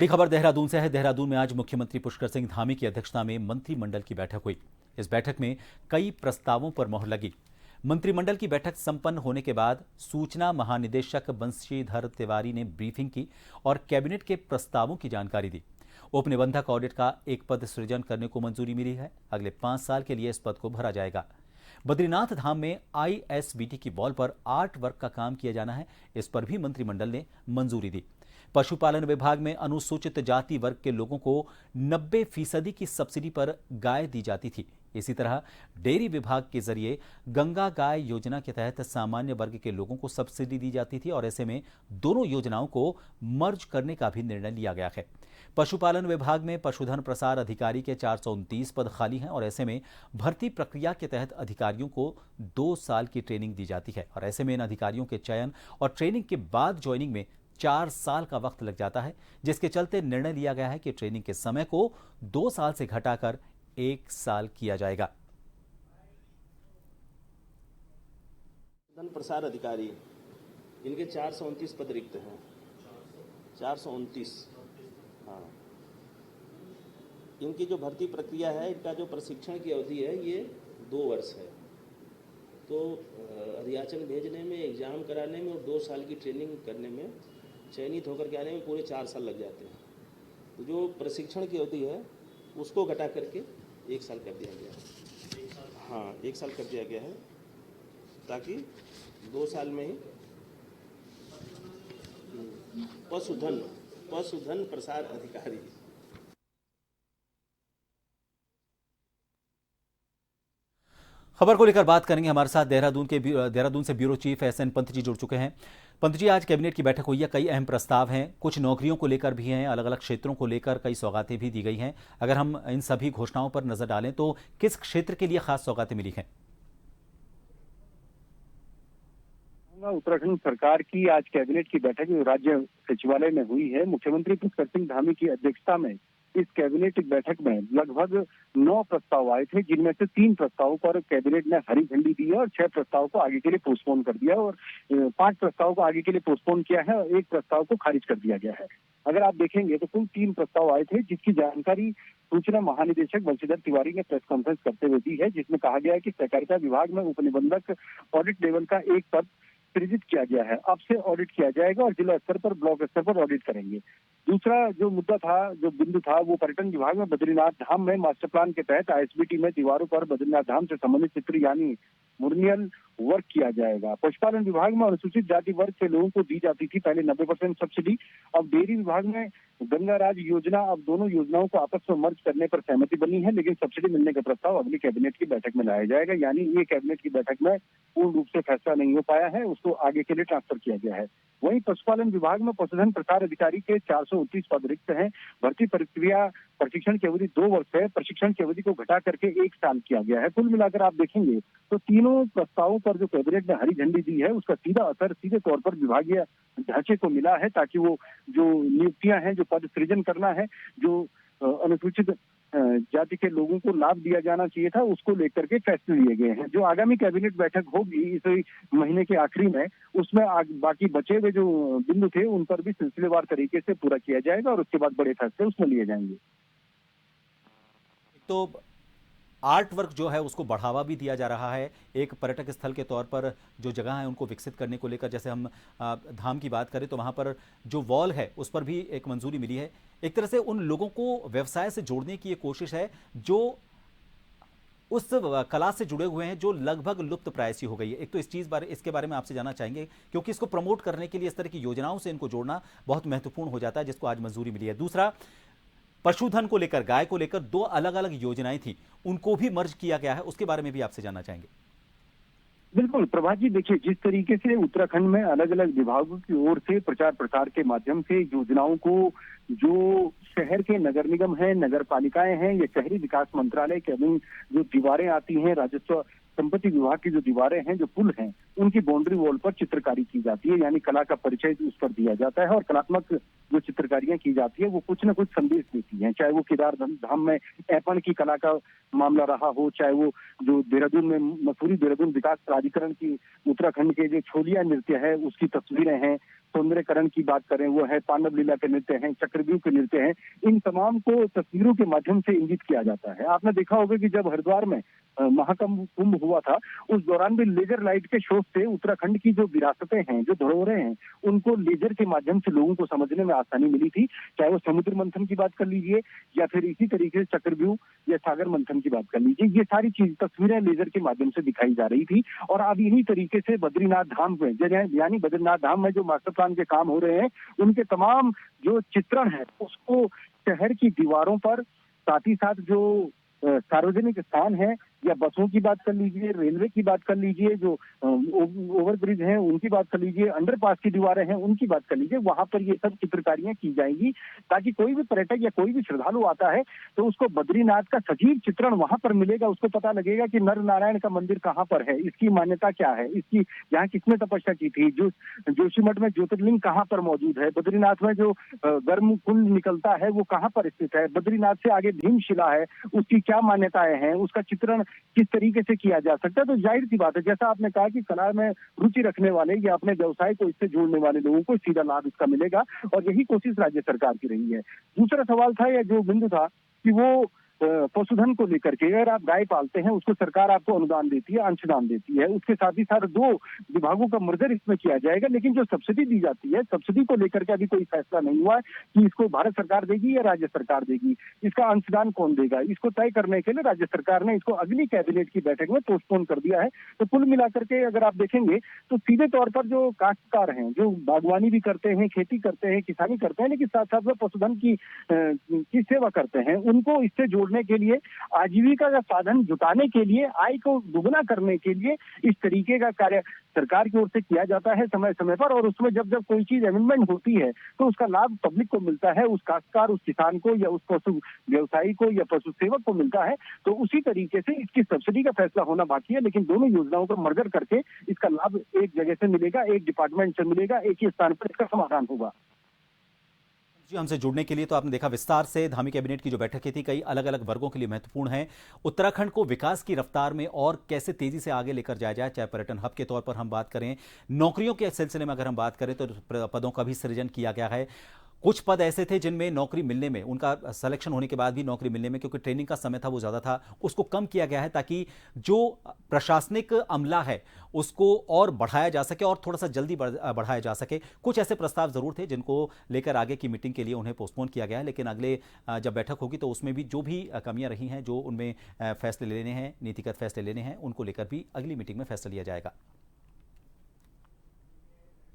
बड़ी खबर देहरादून से है। देहरादून में आज मुख्यमंत्री पुष्कर सिंह धामी की अध्यक्षता में मंत्रिमंडल की बैठक हुई। इस बैठक में कई प्रस्तावों पर मोहर लगी। मंत्रिमंडल की बैठक संपन्न होने के बाद सूचना महानिदेशक बंशीधर तिवारी ने ब्रीफिंग की और कैबिनेट के प्रस्तावों की जानकारी दी। उपनिबंधक ऑडिट का एक पद सृजन करने को मंजूरी मिली है। अगले 5 साल के लिए इस पद को भरा जाएगा। बद्रीनाथ धाम में ISBT की वॉल पर आर्ट वर्क का काम किया जाना है। इस पर भी मंत्रिमंडल ने मंजूरी दी। पशुपालन विभाग में अनुसूचित जाति वर्ग के लोगों को 90% की सब्सिडी पर गाय दी जाती थी। इसी तरह डेयरी विभाग के जरिए गंगा गाय योजना के तहत सामान्य वर्ग के लोगों को सब्सिडी दी जाती थी और ऐसे में दोनों योजनाओं को मर्ज करने का भी निर्णय लिया गया है। पशुपालन विभाग में पशुधन प्रसार अधिकारी के 429 पद खाली हैं और ऐसे में भर्ती प्रक्रिया के तहत अधिकारियों को 2 साल की ट्रेनिंग दी जाती है और ऐसे में इन अधिकारियों के चयन और ट्रेनिंग के बाद ज्वाइनिंग में 4 साल का वक्त लग जाता है, जिसके चलते निर्णय लिया गया है कि ट्रेनिंग के समय को 2 साल से घटाकर 1 साल किया जाएगा। धन प्रसार अधिकारी इनके 429 पद रिक्त हैं। 429। हाँ, इनकी जो भर्ती प्रक्रिया है, इनका जो प्रशिक्षण की अवधि है ये 2 वर्ष है। तो अधियाचन भेजने में, एग्जाम कराने में और 2 साल की ट्रेनिंग करने में, चयनित होकर के आने में पूरे 4 साल लग जाते हैं। तो जो प्रशिक्षण की अवधि है उसको घटा करके 1 साल कर दिया गया है। हाँ, 1 साल कर दिया गया है ताकि 2 साल में ही पशुधन प्रसार अधिकारी। खबर को लेकर बात करेंगे। हमारे साथ देहरादून से bureau chief SN Pant ji जुड़ चुके हैं। पंत जी, आज कैबिनेट की बैठक हुई है, कई अहम प्रस्ताव हैं, कुछ नौकरियों को लेकर भी हैं, अलग अलग क्षेत्रों को लेकर कई सौगातें भी दी गई हैं। अगर हम इन सभी घोषणाओं पर नजर डालें तो किस क्षेत्र के लिए खास सौगातें मिली हैं? उत्तराखंड सरकार की आज कैबिनेट की बैठक राज्य सचिवालय में हुई है। मुख्यमंत्री पुष्कर सिंह धामी की अध्यक्षता में इस कैबिनेट बैठक में लगभग 9 प्रस्ताव आए थे, जिनमें से 3 प्रस्तावों पर कैबिनेट ने हरी झंडी दी है और 6 प्रस्ताव को आगे के लिए पोस्टपोन कर दिया और 5 प्रस्ताव को आगे के लिए पोस्टपोन किया है और 1 प्रस्ताव को खारिज कर दिया गया है। अगर आप देखेंगे तो कुल 3 प्रस्ताव आए थे, जिसकी जानकारी सूचना महानिदेशक बंशीधर तिवारी ने प्रेस कॉन्फ्रेंस करते हुए दी है, जिसमें कहा गया है कि सहकारिता विभाग में उपनिबंधक ऑडिट लेवल का एक पद सृजित किया गया है। अब से ऑडिट किया जाएगा और जिला स्तर पर, ब्लॉक स्तर पर ऑडिट करेंगे। दूसरा जो मुद्दा था, जो बिंदु था, वो पर्यटन विभाग में बद्रीनाथ धाम में मास्टर प्लान के तहत ISBT में दीवारों पर बद्रीनाथ धाम से संबंधित चित्र यानी मुर्नियल वर्क किया जाएगा। पशुपालन विभाग में अनुसूचित जाति वर्ग के लोगों को दी जाती थी पहले 90% सब्सिडी। अब डेयरी विभाग में गंगा राज योजना, अब दोनों योजनाओं को आपस में मर्ज करने पर सहमति बनी है, लेकिन सब्सिडी मिलने का प्रस्ताव अगली कैबिनेट की बैठक में लाया जाएगा। यानी ये कैबिनेट की बैठक में पूर्ण रूप से फैसला नहीं हो पाया है, उसको आगे के लिए ट्रांसफर किया गया है। वहीं पशुपालन विभाग में पशुधन प्रसार अधिकारी के 429 पद रिक्त हैं। भर्ती प्रक्रिया प्रशिक्षण की अवधि 2 वर्ष है, प्रशिक्षण की अवधि को घटा करके 1 साल किया गया है। कुल मिलाकर आप देखेंगे तो तीनों प्रस्तावों पर जो कैबिनेट ने हरी झंडी दी है, उसका सीधा असर सीधे तौर पर विभागीय ढांचे को मिला है, ताकि वो जो नियुक्तियां हैं, जो पद सृजन करना है, जो अनुसूचित जाति के लोगों को लाभ दिया जाना चाहिए था, उसको लेकर के फैसले लिए गए हैं। जो आगामी कैबिनेट बैठक होगी इस महीने के आखिरी में, उसमें बाकी बचे हुए जो बिंदु थे उन पर भी सिलसिलेवार तरीके से पूरा किया जाएगा और उसके बाद बड़े फैसले उसमें लिए जाएंगे। तो आर्ट वर्क जो है उसको बढ़ावा भी दिया जा रहा है। एक पर्यटक स्थल के तौर पर जो जगह है उनको विकसित करने को लेकर, जैसे हम धाम की बात करें तो वहाँ पर जो वॉल है उस पर भी एक मंजूरी मिली है। एक तरह से उन लोगों को व्यवसाय से जोड़ने की ये कोशिश है जो उस कला से जुड़े हुए हैं, जो लगभग लुप्त प्राय सी हो गई है। एक तो इसके बारे में आपसे जानना चाहेंगे, क्योंकि इसको प्रमोट करने के लिए इस तरह की योजनाओं से इनको जोड़ना बहुत महत्वपूर्ण हो जाता है, जिसको आज मंजूरी मिली है। दूसरा, पशुधन को लेकर, गाय को लेकर 2 अलग अलग योजनाएं थी, उनको भी मर्ज किया गया है, उसके बारे में भी आपसे जानना चाहेंगे। बिल्कुल प्रभात जी, देखिए जिस तरीके से उत्तराखंड में अलग अलग विभागों की ओर से प्रचार प्रसार के माध्यम से योजनाओं को, जो शहर के नगर निगम हैं, नगर पालिकाएं हैं या शहरी विकास मंत्रालय के अधीन जो दीवारें आती हैं, राजस्व संपत्ति विभाग की जो दीवारें हैं, जो पुल हैं, उनकी बाउंड्री वॉल पर चित्रकारी की जाती है, यानी कला का परिचय उस पर दिया जाता है। और कलात्मक जो चित्रकारियां की जाती है वो कुछ न कुछ संदेश देती हैं, चाहे वो केदार धाम में ऐपण की कला का मामला रहा हो, चाहे वो जो देहरादून में मसूरी देहरादून विकास प्राधिकरण की उत्तराखंड के जो छोलिया नृत्य है उसकी तस्वीरें हैं, सौंदर्यकरण की बात करें वो है, पांडव लीला के नृत्य हैं, चक्रव्यूह के नृत्य हैं, इन तमाम को तस्वीरों के माध्यम से इंगित किया जाता है। आपने देखा होगा कि जब हरिद्वार में महाकुंभ हुआ था, उस दौरान भी लेजर लाइट के शो से उत्तराखंड की जो विरासतें हैं, जो धरोहरें हैं, उनको लेजर के माध्यम से लोगों को समझने में आसानी मिली थी। चाहे वो समुद्र मंथन की बात कर लीजिए या फिर इसी तरीके से चक्रव्यूह या सागर मंथन की बात कर लीजिए, ये सारी चीज तस्वीरें लेजर के माध्यम से दिखाई जा रही थी। और अब इन्हीं तरीके से बद्रीनाथ धाम में, यानी बद्रीनाथ धाम में जो मास्टर प्लान के काम हो रहे हैं, उनके तमाम जो चित्रण है उसको शहर की दीवारों पर, साथ ही साथ जो सार्वजनिक स्थान है या बसों की बात कर लीजिए, रेलवे की बात कर लीजिए, जो ओवरब्रिज हैं उनकी बात कर लीजिए, अंडरपास की दीवारें हैं उनकी बात कर लीजिए, वहां पर ये सब चित्रकारियां की जाएंगी ताकि कोई भी पर्यटक या कोई भी श्रद्धालु आता है तो उसको बद्रीनाथ का सजीव चित्रण वहां पर मिलेगा। उसको पता लगेगा कि नर नारायण का मंदिर कहाँ पर है, इसकी मान्यता क्या है, इसकी यहाँ किसने तपस्या की थी, जो जोशीमठ में ज्योतिर्लिंग कहाँ पर मौजूद है, बद्रीनाथ में जो गर्म कुंड निकलता है वो कहाँ पर स्थित है, बद्रीनाथ से आगे भीमशिला है, उसकी क्या मान्यताएं हैं, उसका चित्रण किस तरीके से किया जा सकता है। तो जाहिर सी बात है, जैसा आपने कहा कि कला में रुचि रखने वाले या अपने व्यवसाय को इससे जोड़ने वाले लोगों को सीधा लाभ इसका मिलेगा, और यही कोशिश राज्य सरकार की रही है। दूसरा सवाल था या जो बिंदु था कि वो पशुधन को लेकर के, अगर आप गाय पालते हैं उसको सरकार आपको अनुदान देती है, अंशदान देती है, उसके साथ ही साथ 2 विभागों का मर्जर इसमें किया जाएगा। लेकिन जो सब्सिडी दी जाती है, सब्सिडी को लेकर के अभी कोई फैसला नहीं हुआ है कि इसको भारत सरकार देगी या राज्य सरकार देगी, इसका अंशदान कौन देगा, इसको तय करने के लिए राज्य सरकार ने इसको अगली कैबिनेट की बैठक में पोस्टपोन कर दिया है। तो कुल मिलाकर के अगर आप देखेंगे तो सीधे तौर पर जो काश्तकार हैं, जो बागवानी भी करते हैं, खेती करते हैं, किसानी करते हैं, लेकिन साथ साथ में पशुधन की सेवा करते हैं, उनको इससे जोड़ने के लिए, आजीविका का साधन जुटाने के लिए, आय को दुगना करने के लिए इस तरीके का कार्य सरकार की ओर से किया जाता है समय समय पर। और उसमें जब जब कोई चीज अमेंडमेंट होती है तो उसका लाभ पब्लिक को मिलता है, उस काश्तकार, उस किसान को या उस पशु व्यवसायी को या पशु सेवक को मिलता है। तो उसी तरीके से इसकी सब्सिडी का फैसला होना बाकी है, लेकिन दोनों योजनाओं को मर्जर करके इसका लाभ एक जगह से मिलेगा, एक डिपार्टमेंट से मिलेगा, एक ही स्थान पर इसका समाधान होगा। जी, हमसे जुड़ने के लिए तो आपने देखा विस्तार से धामी कैबिनेट की जो बैठकें थी कई अलग अलग वर्गों के लिए महत्वपूर्ण है। उत्तराखंड को विकास की रफ्तार में और कैसे तेजी से आगे लेकर जाया जाए, चाहे पर्यटन हब के तौर पर हम बात करें, नौकरियों के सिलसिले में अगर हम बात करें तो पदों का भी सृजन किया गया है। कुछ पद ऐसे थे जिनमें नौकरी मिलने में, उनका सिलेक्शन होने के बाद भी नौकरी मिलने में, क्योंकि ट्रेनिंग का समय था वो ज़्यादा था, उसको कम किया गया है ताकि जो प्रशासनिक अमला है उसको और बढ़ाया जा सके और थोड़ा सा जल्दी बढ़ाया जा सके। कुछ ऐसे प्रस्ताव ज़रूर थे जिनको लेकर आगे की मीटिंग के लिए उन्हें पोस्टपोन किया गया है, लेकिन अगले जब बैठक होगी तो उसमें भी जो भी कमियां रही हैं, जो उनमें फैसले लेने हैं, नीतिगत फैसले लेने हैं, उनको लेकर भी अगली मीटिंग में फैसला लिया जाएगा।